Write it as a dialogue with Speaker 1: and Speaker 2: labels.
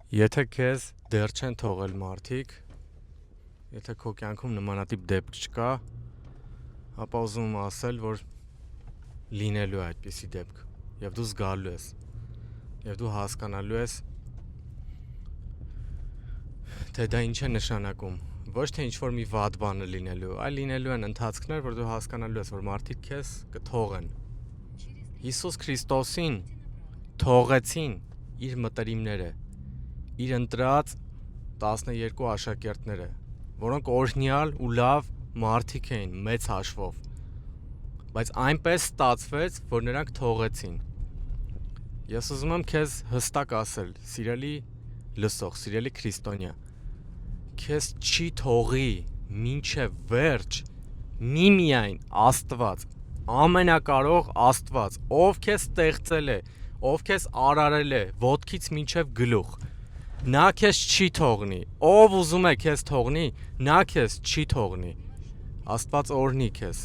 Speaker 1: Եթե քեզ դեռ չեն թողել մարդիկ, եթե քո կյանքում նմանատիպ դեպք չկա, ապա ուզում եմ ասել, որ լինելու է այդպիսի դեպք, եւ դու զգալու ես, եւ դու հասկանալու ես, թե դա ինչ է նշանակում, ոչ թե ինչ-որ մի վատ բան է լինելու, այլ լինելու են ընթացքներ, որ դու հասկանալու ես, որ մարդիկ քեզ կթողեն։ Հիսուս Քրիստոսին թողեցին իր մտերիմները, իր ընտրած 12 աշակերտները, որոնք օրհնյալ ու լավ մարդիկ էին, մեծ հաշվով, բայց այնպես ստացվեց, որ նրանք թողեցին։ Ես ուզում եմ քեզ հստակ ասել, սիրելի լսող, սիրելի քրիստոնյա, քեզ չի թողի մինչև վերջ միմիայն Աստված, ամենակարող Աստված, ով քեզ ստեղծել է, ով քեզ արարել է ոտքից մինչև գլուխ, նա քեզ չի թողնի, ով ուզում է քեզ թողնի, նա քեզ չի թողնի, Աստված օրհնի քեզ։